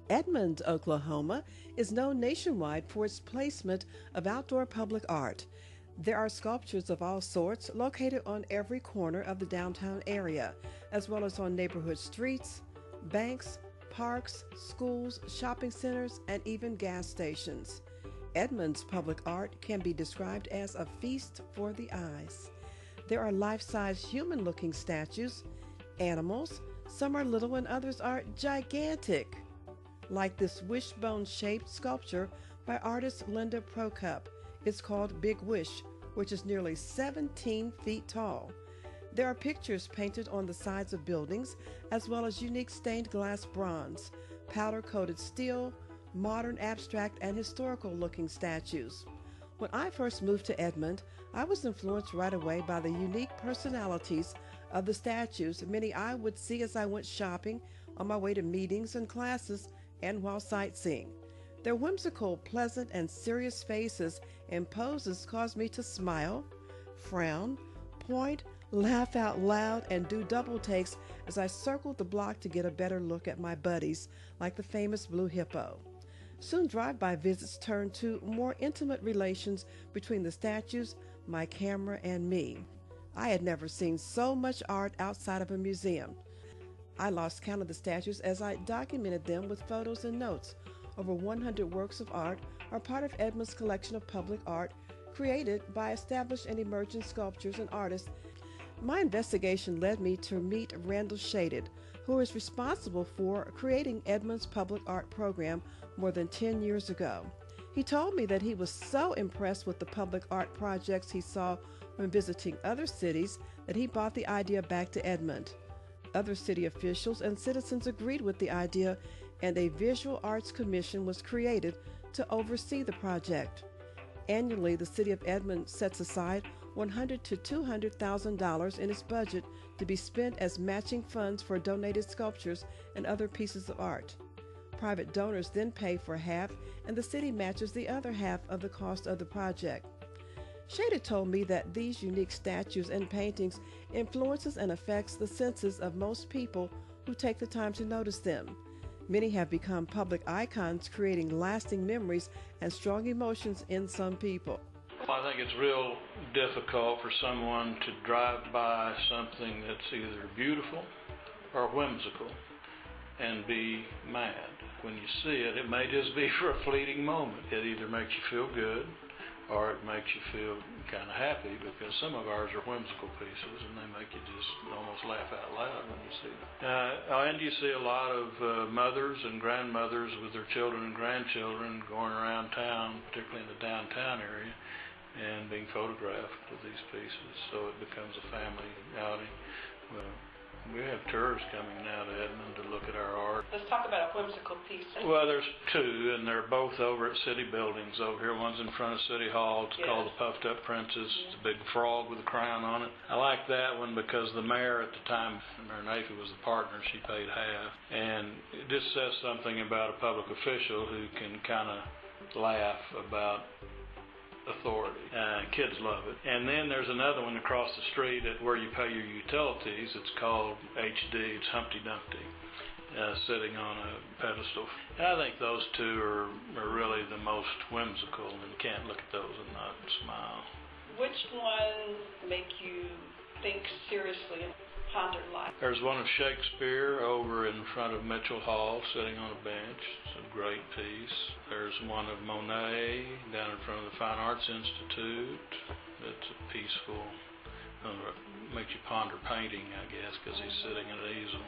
Edmond, Oklahoma, is known nationwide for its placement of outdoor public art. There are sculptures of all sorts located on every corner of the downtown area, as well as on neighborhood streets, banks, parks, schools, shopping centers, and even gas stations. Edmond's public art can be described as a feast for the eyes. There are life-size human-looking statues, animals, some are little and others are gigantic, like this wishbone-shaped sculpture by artist Linda Prokup. It's called Big Wish, which is nearly 17 feet tall. There are pictures painted on the sides of buildings, as well as unique stained glass bronze, powder-coated steel, modern abstract and historical-looking statues. When I first moved to Edmond, I was influenced right away by the unique personalities of the statues, many I would see as I went shopping, on my way to meetings and classes, and while sightseeing. Their whimsical, pleasant, and serious faces and poses caused me to smile, frown, point, laugh out loud, and do double takes as I circled the block to get a better look at my buddies, like the famous blue hippo. Soon drive-by visits turned to more intimate relations between the statues, my camera, and me. I had never seen so much art outside of a museum. I lost count of the statues as I documented them with photos and notes. Over 100 works of art are part of Edmond's collection of public art created by established and emerging sculptors and artists. My investigation led me to meet Randall Shaded, who is responsible for creating Edmond's public art program more than 10 years ago. He told me that he was so impressed with the public art projects he saw when visiting other cities that he brought the idea back to Edmond. Other city officials and citizens agreed with the idea, and a visual arts commission was created to oversee the project. Annually, the city of Edmond sets aside $100,000 to $200,000 in its budget to be spent as matching funds for donated sculptures and other pieces of art. Private donors then pay for half, and the city matches the other half of the cost of the project. Shaded told me that these unique statues and paintings influences and affects the senses of most people who take the time to notice them. Many have become public icons, creating lasting memories and strong emotions in some people. I think it's real difficult for someone to drive by something that's either beautiful or whimsical and be mad. When you see it, it may just be for a fleeting moment. It either makes you feel good or it makes you feel kind of happy, because some of ours are whimsical pieces and they make you just almost laugh out loud when you see them. And you see a lot of mothers and grandmothers with their children and grandchildren going around town, particularly in the downtown area, and being photographed with these pieces, so it becomes a family outing. Well, we have tourists coming now to Edmond to look at our art. Let's talk about a whimsical piece. Well, there's two, and they're both over at city buildings over here. One's in front of City Hall. It's called the Puffed Up Princess. It's a big frog with a crown on it. I like that one because the mayor at the time, Mayor Naify was the partner, she paid half. And it just says something about a public official who can kind of laugh about authority. Kids love it. And then there's another one across the street at where you pay your utilities. It's called HD. It's Humpty Dumpty, sitting on a pedestal. And I think those two are really the most whimsical, and you can't look at those and not smile. Which one make you think seriously and ponder life? There's one of Shakespeare over in front of Mitchell Hall, sitting on a bench. It's a great piece. There's one of Monet down in front of the Fine Arts Institute. It's a peaceful, makes you ponder painting, I guess, because he's sitting at an easel.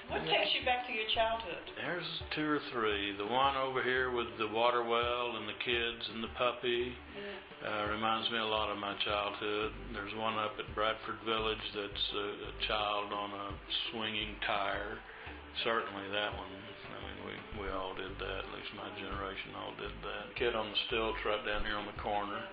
What takes you back to your childhood? There's two or three. The one over here with the water well and the kids and the puppy reminds me a lot of my childhood. There's one up at Bradford Village that's a child on a swinging tire. Certainly that one. I mean, we all did that. At least my generation all did that. Kid on the stilts right down here on the corner.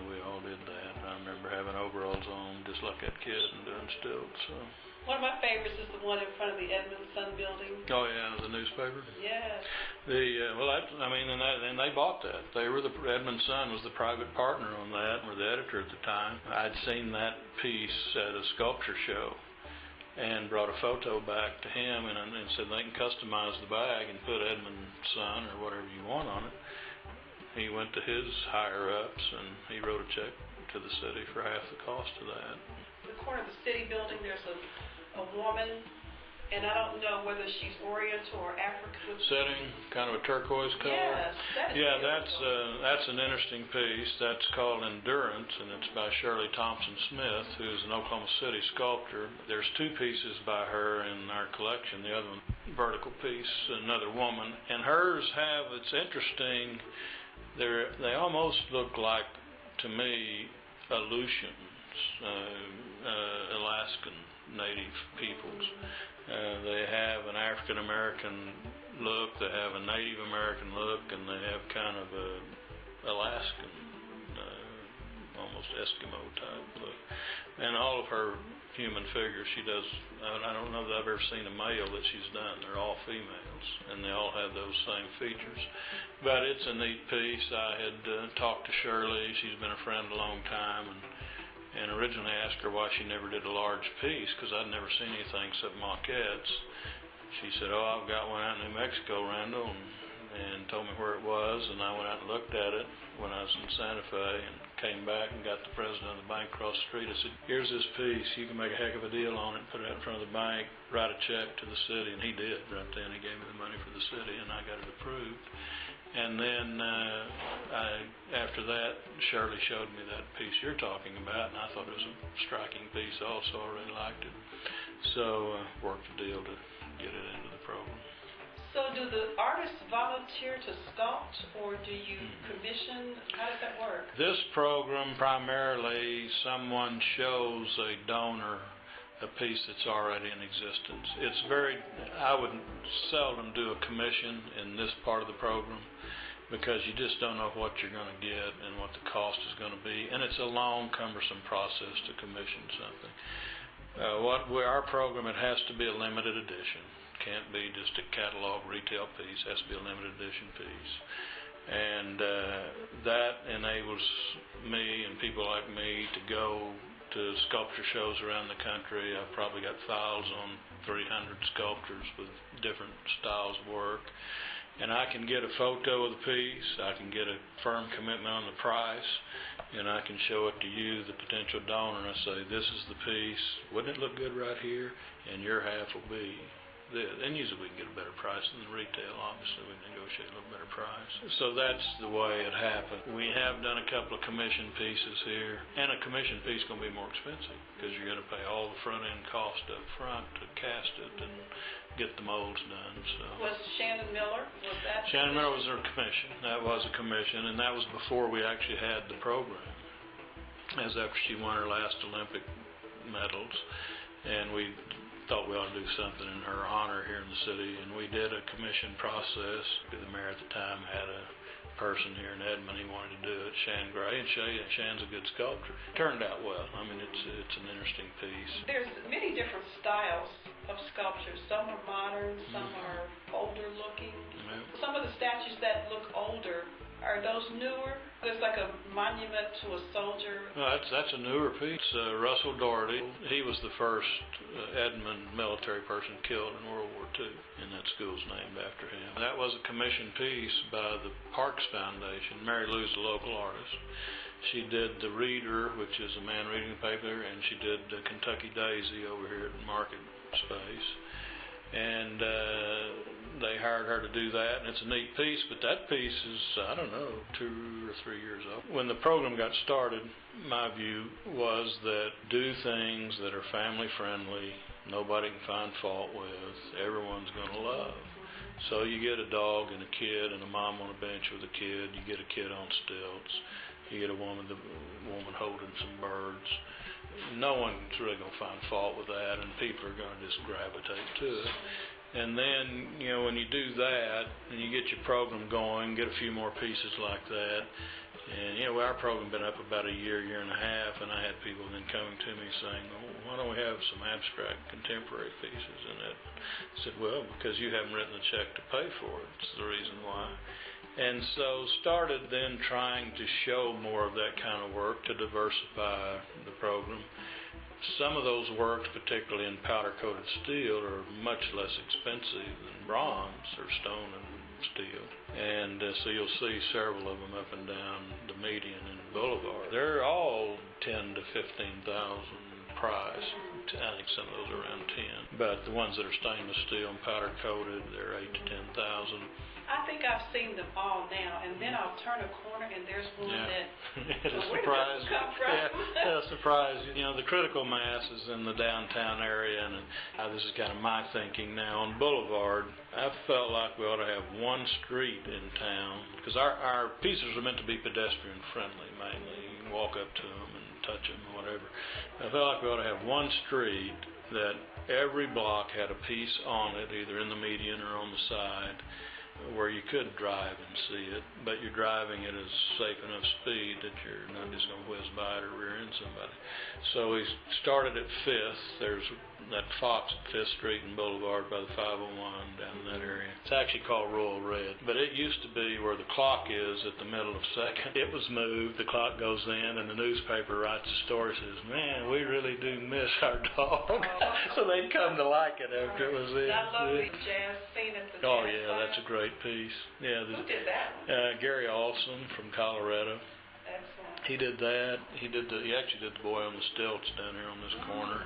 We all did that. I remember having overalls on just like that kid and doing stilts. So. One of my favorites is the one in front of the Edmond Sun building. Oh yeah, the newspaper. Yes. And they bought that. They were the Edmond Sun was the private partner on that, or the editor at the time. I'd seen that piece at a sculpture show, and brought a photo back to him and said they can customize the bag and put Edmond's son or whatever you want on it. He went to his higher-ups and he wrote a check to the city for half the cost of that. The corner of the city building, there's a woman, and I don't know whether she's Oriental or African. Setting, kind of a turquoise color. Yes, that is beautiful. That's an interesting piece. That's called Endurance, and it's by Shirley Thompson Smith, who's an Oklahoma City sculptor. There's two pieces by her in our collection. The other one, vertical piece, another woman, and hers have. It's interesting. They almost look like, to me, Aleutians, Alaskan Native peoples. They have an African American look, they have a Native American look, and they have kind of a Alaskan, almost Eskimo type look. And all of her human figures, she does. I don't know that I've ever seen a male that she's done. They're all females, and they all have those same features. But it's a neat piece. I had talked to Shirley. She's been a friend a long time, and originally asked her why she never did a large piece, because I'd never seen anything except maquettes. She said, "Oh, I've got one out in New Mexico, Randall," and told me where it was, and I went out and looked at it when I was in Santa Fe, and came back and got the president of the bank across the street. I said, "Here's this piece. You can make a heck of a deal on it. Put it out in front of the bank, write a check to the city," and he did. Right then, he gave me the money for the city, and I got it approved. And then after that, Shirley showed me that piece you're talking about, and I thought it was a striking piece also. I really liked it. So worked a deal to get it into the program. So do the artists volunteer to sculpt, or do you commission? How does that work? This program, primarily, someone shows a donor a piece that's already in existence. I would seldom do a commission in this part of the program, because you just don't know what you're going to get and what the cost is going to be, and it's a long, cumbersome process to commission something. Our program, it has to be a limited edition. Can't be just a catalog retail piece. It has to be a limited edition piece. And that enables me and people like me to go to sculpture shows around the country. I've probably got files on 300 sculptors with different styles of work. And I can get a photo of the piece, I can get a firm commitment on the price, and I can show it to you, the potential donor, and I say, "This is the piece. Wouldn't it look good right here? And your half will be this." And usually we can get a better price than the retail. Obviously, we negotiate a little better price. So that's the way it happened. We have done a couple of commission pieces here, and a commission piece is going to be more expensive, because you're going to pay all the front-end cost up front to cast it and get the molds done. So Was Shannon Miller, was that? Shannon Miller was a commission. That was a commission, and that was before we actually had the program. As after she won her last Olympic medals, and we thought we ought to do something in her honor here in the city, and we did a commission process. The mayor at the time had a person here in Edmond. He wanted to do it, Shan Gray, and Shan's a good sculptor. Turned out well. I mean, it's an interesting piece. There's many different styles of sculptures. Some are modern, some are older looking. Some of the statues that look older, are those newer? There's like a monument to a soldier. No, that's a newer piece. Russell Doherty, he was the first Edmond military person killed in World War II, and that school's named after him. That was a commissioned piece by the Parks Foundation. Mary Lou's a local artist. She did The Reader, which is a man reading the paper, and she did Kentucky Daisy over here at Market Space. And they hired her to do that, and it's a neat piece, but that piece is, I don't know, 2 or 3 years old. When the program got started, my view was that do things that are family friendly, nobody can find fault with, everyone's going to love. So you get a dog and a kid and a mom on a bench with a kid, you get a kid on stilts, you get a woman holding some birds. No one's really going to find fault with that, and people are going to just gravitate to it. And then, when you do that, and you get your program going, get a few more pieces like that, and, our program been up about a year and a half, and I had people then coming to me saying, "Well, why don't we have some abstract contemporary pieces?" And I said, "Well, because you haven't written the check to pay for it. It's the reason why." And so started then trying to show more of that kind of work to diversify the program. Some of those works, particularly in powder-coated steel, are much less expensive than bronze or stone and steel. And so you'll see several of them up and down the median and boulevard. They're all 10 to 15,000 price. I think some of those are around 10. But the ones that are stainless steel and powder-coated, they're 8 to 10,000. I think I've seen them all now, and then I'll turn a corner and there's one that. It'll surprise you. It'll surprise you. You know, the critical mass is in the downtown area, and this is kind of my thinking now. On Boulevard, I felt like we ought to have one street in town, because our pieces are meant to be pedestrian friendly mainly. You can walk up to them and touch them or whatever. I felt like we ought to have one street that every block had a piece on it, either in the median or on the side, where you could drive and see it, but you're driving at a safe enough speed that you're not just going to whiz by it or rear end somebody. So we started at 5th. There's that Fox at 5th Street and Boulevard by the 501 down in that area. It's actually called Royal Red, but it used to be where the clock is at the middle of 2nd. It was moved, the clock goes in, and the newspaper writes a story, says, "Man, we really do miss our dog." So they'd come to like it after it was in. I love the jazz scene at the Oh jazz yeah, that's a great piece. Yeah, Who did that? Gary Olson from Colorado. Excellent. He did that. He actually did the Boy on the Stilts down here on this corner.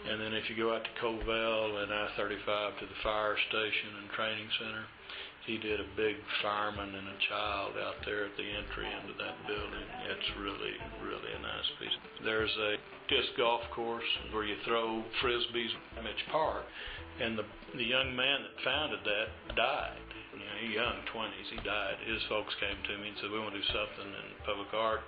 And then if you go out to Covell and I-35 to the fire station and training center, he did a big fireman and a child out there at the entry into that building. It's really, really a nice piece. There's a disc golf course where you throw frisbees at Mitch Park, and the young man that founded that died. You know, he's young, 20s, he died. His folks came to me and said, "We want to do something in public art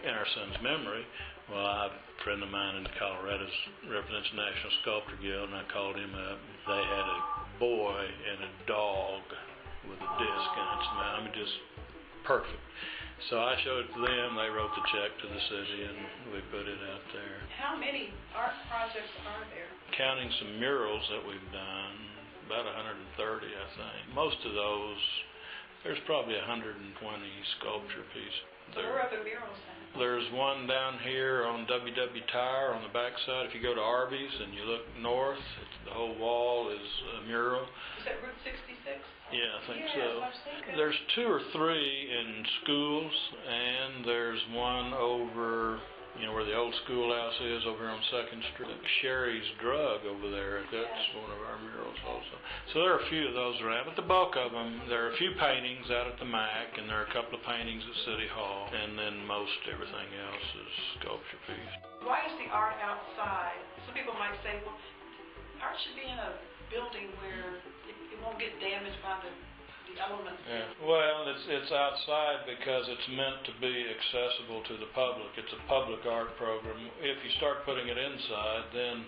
in our son's memory." Well, a friend of mine in Colorado represents the National Sculptor Guild, and I called him up. They had a boy and a dog with a disc in its mouth. I mean, just perfect. So I showed it to them. They wrote the check to the city, and we put it out there. How many art projects are there? Counting some murals that we've done, about 130, I think. Most of those, there's probably 120 sculpture pieces. Where are the murals at? There's one down here on WW Tire on the backside. If you go to Arby's and you look north, the whole wall is a mural. Is that Route 66? Yeah, I think yes, so. I've seen it. There's 2 or 3 in schools, and there's one over, where the old schoolhouse is over here on 2nd Street. Sherry's Drug over there, that's one of our murals also. So there are a few of those around, but the bulk of them, there are a few paintings out at the MAC, and there are a couple of paintings at City Hall, and then most everything else is sculpture piece. Why is the art outside? Some people might say, well, art should be in a building where it won't get damaged by the elements. Yeah. Well, it's outside because it's meant to be accessible to the public. It's a public art program. If you start putting it inside, then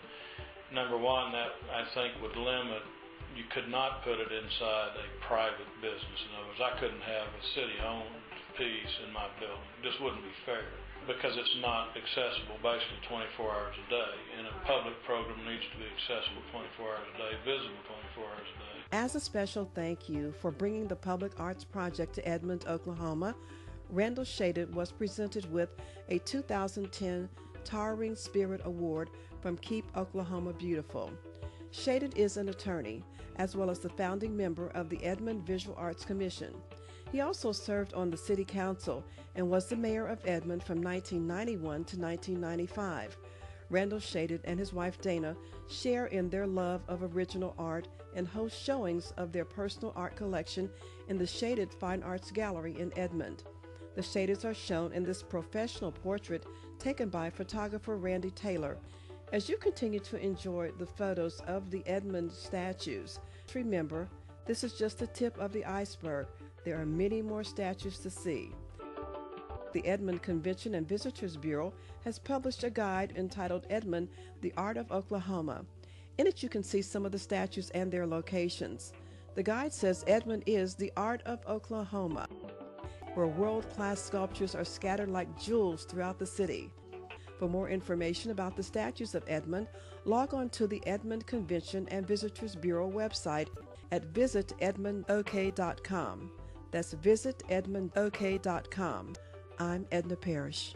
number one, that I think would limit. You could not put it inside a private business. In other words, I couldn't have a city-owned piece in my building. It just wouldn't be fair because it's not accessible basically 24 hours a day. And a public program needs to be accessible 24 hours a day, visible 24 hours a day. As a special thank you for bringing the Public Arts Project to Edmond, Oklahoma, Randall Shaded was presented with a 2010 Towering Spirit Award from Keep Oklahoma Beautiful. Shaded is an attorney, as well as the founding member of the Edmond Visual Arts Commission. He also served on the City Council and was the mayor of Edmond from 1991 to 1995. Randall Shaded and his wife Dana share in their love of original art and host showings of their personal art collection in the Shaded Fine Arts Gallery in Edmond. The Shadeds are shown in this professional portrait taken by photographer Randy Taylor. As you continue to enjoy the photos of the Edmond statues, remember, this is just the tip of the iceberg. There are many more statues to see. The Edmond Convention and Visitors Bureau has published a guide entitled Edmond, The Art of Oklahoma. In it you can see some of the statues and their locations. The guide says Edmond is the art of Oklahoma, where world-class sculptures are scattered like jewels throughout the city. For more information about the statues of Edmond, log on to the Edmond Convention and Visitors Bureau website at visitedmondok.com. That's visitedmondok.com. I'm Edna Parrish.